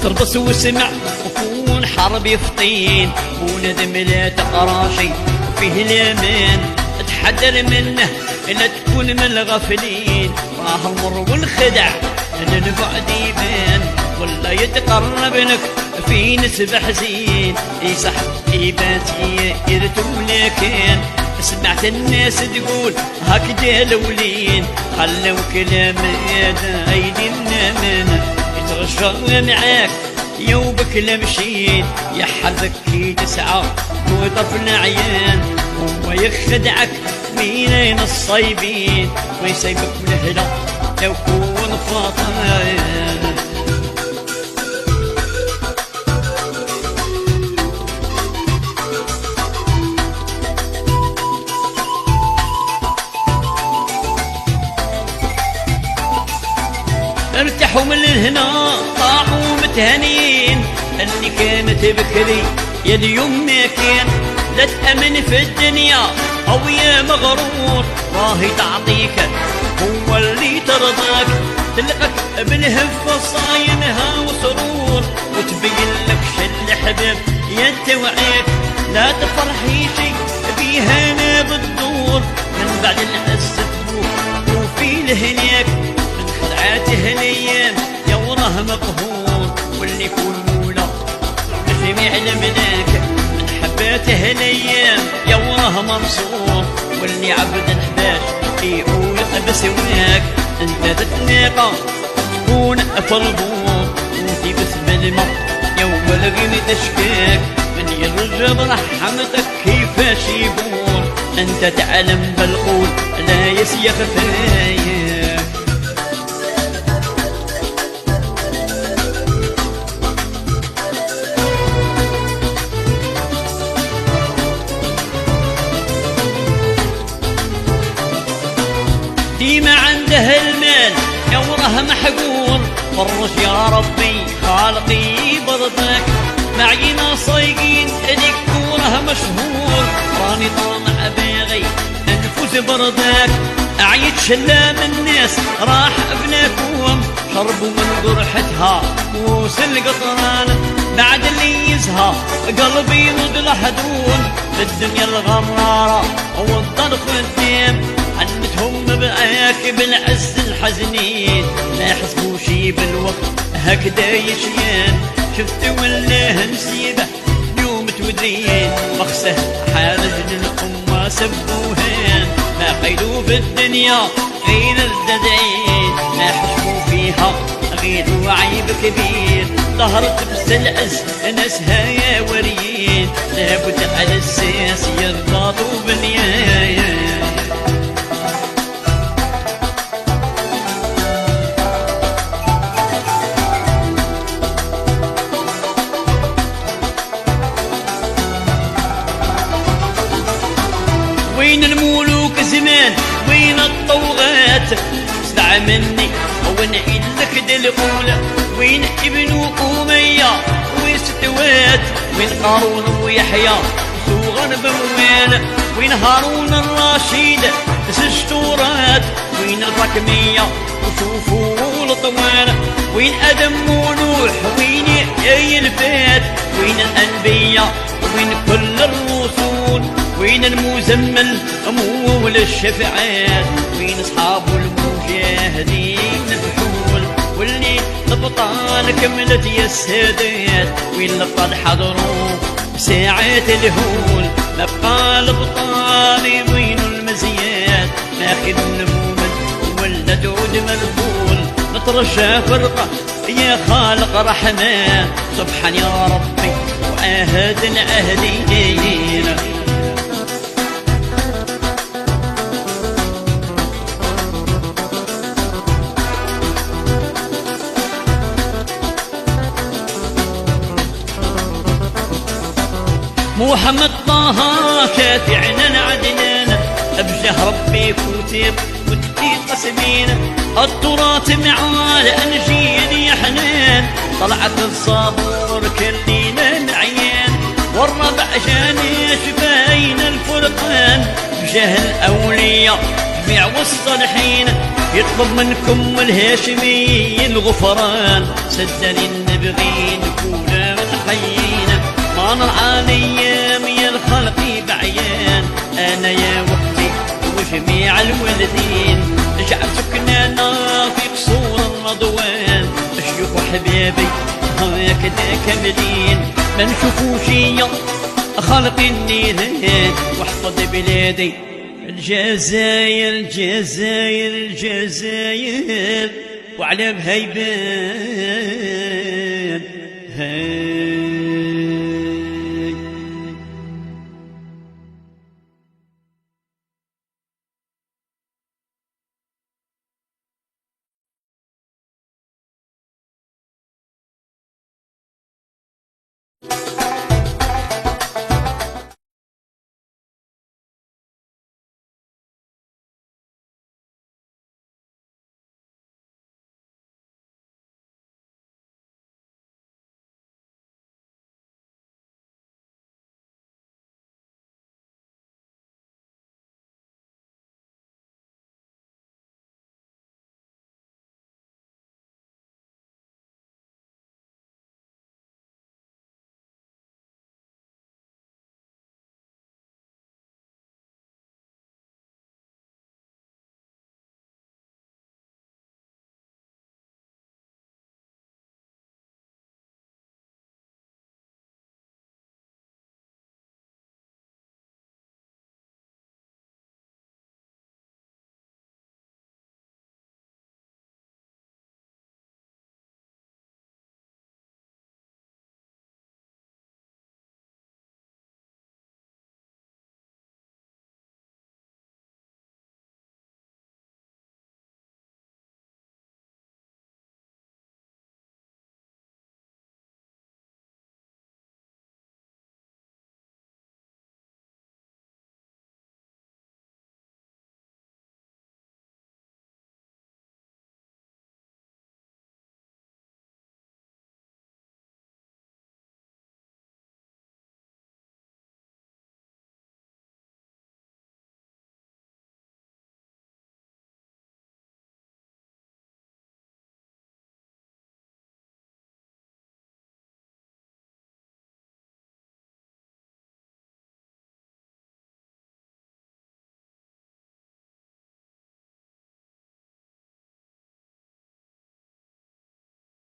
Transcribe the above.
استربص وسمع وكون حرب يفطين وندم لا تقراشي وفيه الامان اتحذر منه لا تكون من الغافلين راه المر والخدع للبعد يبان ولا يتقرب لك في نسبة حزين يصح يبات يرتو لكن سمعت الناس تقول هكذا الاولين خلوا كلام هذا ايدينا منه يتغشى معاك يوبك لمشين يحرك كي تسعى وطفل عيان هو يخدعك مين الصيبين ويسيبك ملهلة لو كون فاطمة ارتاحوا من هنا طاحوا متهنين اللي كانت بكري يا اليوم ما كان لا تأمن في الدنيا أو يا مغرور راهي تعطيك هو اللي ترضاك تلقاك بالهفة صاينها وسرور وتبين لك شل حباب يا توعيك لا تفرحي شي بيها انا بالدور من بعد العز تبوك وفي الهناك خدعاته الايام يا وراه مقهور واللي يكون مولى جميع الملاك من حباته الايام يا وراه منصور واللي عبد الحباش يقول بسواك انت تتلاقى تكون فربور وتبث بالماء يوم الغني تشكاك من يرجب رحمتك كيفاش يبور انت تعلم بالقول لا يسيخ فايك ديما عنده المال يا وراه محقور فرج يا ربي خالقي برضك معينا صايقين اديك وراه مشهور راني طامع باغي انفوس برضك اعيد شلام الناس راح ابناكم شربوا من قرحتها وسل قطران بعد اللي يزهى قلبي ضد الحدود بالدنيا الغرارة والضرب الدم عنتهم بقاك بالعز الحزنين لا يحسبوا شي بالوقت هكذا يشيان شفت ولا نسيبه يوم تودرين مخسه حارج للأمة سبوهان ما قيدوا في الدنيا غير الددعين ما حشموا فيها غير وعيب كبير ظهرت بس العز ناسها يا وريين لابد على السياس يربطوا باليايا وين الملوك زمان وين الطوغات اسمع مني ونعيد لك دلقولة وين ابن أمية وين ستوات وين قارون ويحيى صغر بموال وين هارون الرشيد سشتورات وين الركمية وشوفوا الطوال وين آدم ونوح وين أي الفات وين الأنبياء وين كل الرسول وين المزمل أمول الشفعات وين أصحاب المجاهدين الفحول واللي الأبطال كملت يا السادات وين الأبطال حضروا بساعات الهول ما بقى الأبطال وين المزيات ماخذ المؤمن ولا دود ملفول نترجى فرقة يا خالق رحمة سبحان يا ربي وآهدنا أهدينا محمد طه شافعنا عدنان بجاه ربي كتب ودي قسمين التراث معال انجيل يا حنان طلعت الصابور كلينا العيان والربع جاني شفاين الفرقان بجاه الاولياء الشفيع والصالحين يطلب منكم الهاشمي الغفران. صدقني نبغي نكون حيين ما نرعى الايام يا الخلق بعيان. انا يا وقتي وجميع الوالدين جعلتكنا في قصور الرضوان. الشيوخ وحبابي هكذا كاملين ما نشوفوش يا خالق النيران. واحفظ بلادي الجزائر الجزائر الجزائر وعلى بهيبان.